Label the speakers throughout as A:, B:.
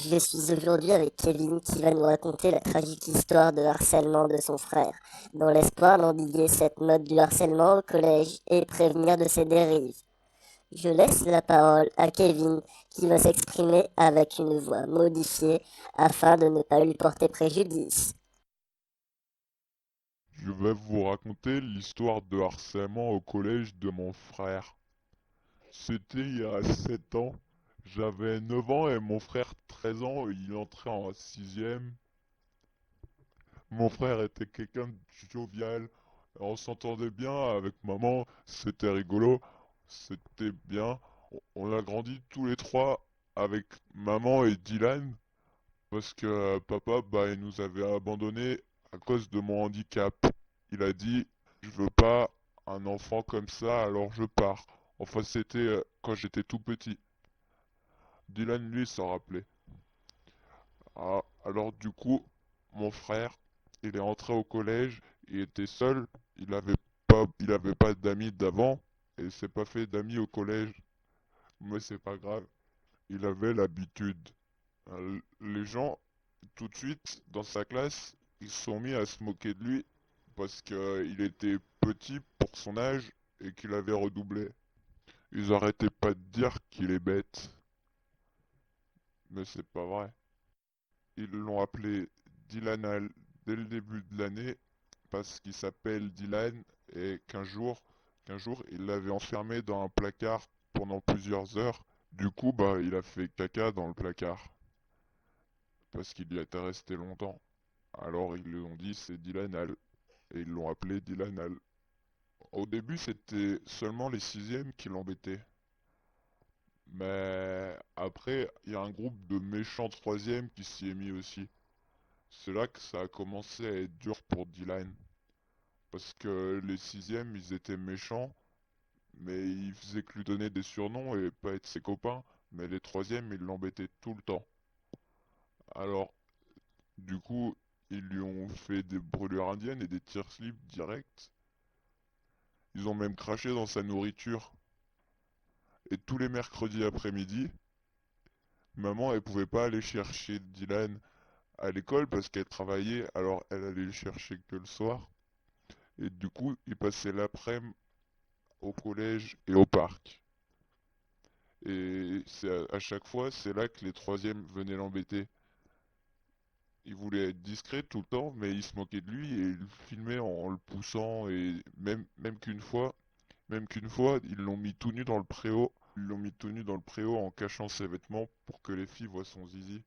A: Je suis aujourd'hui avec Kevin qui va nous raconter la tragique histoire de harcèlement de son frère, dans l'espoir d'endiguer cette mode du harcèlement au collège et prévenir de ses dérives. Je laisse la parole à Kevin qui va s'exprimer avec une voix modifiée afin de ne pas lui porter préjudice.
B: Je vais vous raconter l'histoire de harcèlement au collège de mon frère. C'était il y a 7 ans. J'avais 9 ans et mon frère 13 ans, il entrait en sixième. Mon frère était quelqu'un de jovial. On s'entendait bien avec maman, c'était rigolo, c'était bien. On a grandi tous les trois avec maman et Dylan parce que papa, il nous avait abandonnés à cause de mon handicap. Il a dit, je veux pas un enfant comme ça, alors je pars. Enfin, c'était quand j'étais tout petit. Dylan, lui, s'en rappelait. Ah, alors du coup, mon frère, il est entré au collège, il était seul, il avait pas d'amis d'avant, et il s'est pas fait d'amis au collège. Mais c'est pas grave, il avait l'habitude. Les gens, tout de suite, dans sa classe, ils se sont mis à se moquer de lui parce qu'il était petit pour son âge et qu'il avait redoublé. Ils arrêtaient pas de dire qu'il est bête, mais c'est pas vrai. Ils l'ont appelé Dylanal dès le début de l'année parce qu'il s'appelle Dylan et qu'un jour il l'avait enfermé dans un placard pendant plusieurs heures. Du coup, il a fait caca dans le placard parce qu'il y était resté longtemps. Alors ils lui ont dit c'est Dylanal et ils l'ont appelé Dylanal. Au début, c'était seulement les sixièmes qui l'embêtaient. Mais après, il y a un groupe de méchants troisièmes qui s'y est mis aussi. C'est là que ça a commencé à être dur pour Dylan. Parce que les sixièmes, ils étaient méchants, mais ils faisaient que lui donner des surnoms et pas être ses copains. Mais les troisièmes, ils l'embêtaient tout le temps. Alors, du coup, ils lui ont fait des brûlures indiennes et des tirs slip directs. Ils ont même craché dans sa nourriture. Et tous les mercredis après-midi, maman, elle pouvait pas aller chercher Dylan à l'école parce qu'elle travaillait, alors elle allait le chercher que le soir. Et du coup, il passait l'après-midi au collège et au parc. Et c'est à chaque fois, c'est là que les troisièmes venaient l'embêter. Il voulait être discret tout le temps, mais il se moquait de lui et il le filmait en le poussant et même qu'une fois, ils l'ont mis tout nu dans le préau. Ils l'ont mis tout nu dans le préau en cachant ses vêtements pour que les filles voient son zizi.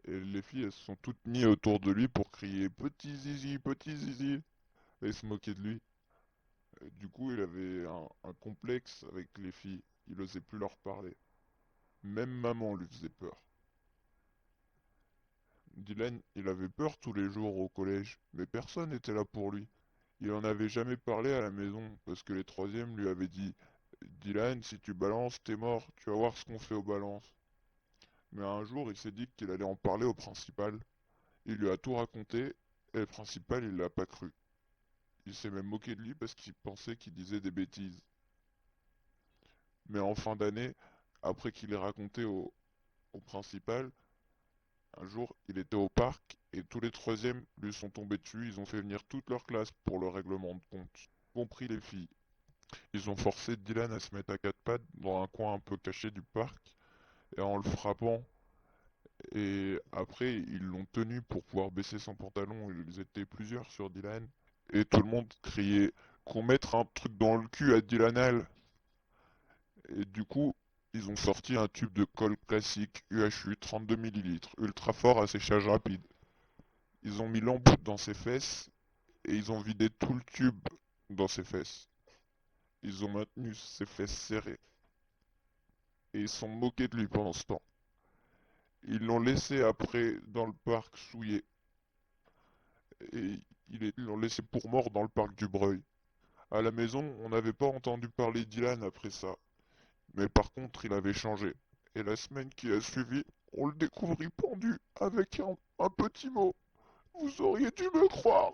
B: Et les filles, elles se sont toutes mises autour de lui pour crier petit zizi, et se moquer de lui. Et du coup, il avait un complexe avec les filles. Il osait plus leur parler. Même maman lui faisait peur. Dylan, il avait peur tous les jours au collège, mais personne n'était là pour lui. Il en avait jamais parlé à la maison, parce que les troisièmes lui avaient dit Dylan, si tu balances, t'es mort, tu vas voir ce qu'on fait aux balances. Mais un jour, il s'est dit qu'il allait en parler au principal. Il lui a tout raconté, et le principal, il l'a pas cru. Il s'est même moqué de lui parce qu'il pensait qu'il disait des bêtises. Mais en fin d'année, après qu'il ait raconté au principal, un jour, il était au parc et tous les troisièmes lui sont tombés dessus. Ils ont fait venir toute leur classe pour le règlement de compte, y compris les filles. Ils ont forcé Dylan à se mettre à quatre pattes dans un coin un peu caché du parc et en le frappant. Et après, ils l'ont tenu pour pouvoir baisser son pantalon. Ils étaient plusieurs sur Dylan. Et tout le monde criait qu'on mette un truc dans le cul à Dylanal. Et du coup, ils ont sorti un tube de colle classique UHU 32 millilitres, ultra fort à séchage rapide. Ils ont mis l'embout dans ses fesses et ils ont vidé tout le tube dans ses fesses. Ils ont maintenu ses fesses serrées et ils sont moqués de lui pendant ce temps. Ils l'ont laissé après dans le parc souillé et ils l'ont laissé pour mort dans le parc du Breuil. À la maison, on n'avait pas entendu parler d'Ilan après ça, mais par contre, il avait changé. Et la semaine qui a suivi, on le découvrit pendu avec un petit mot. Vous auriez dû me croire.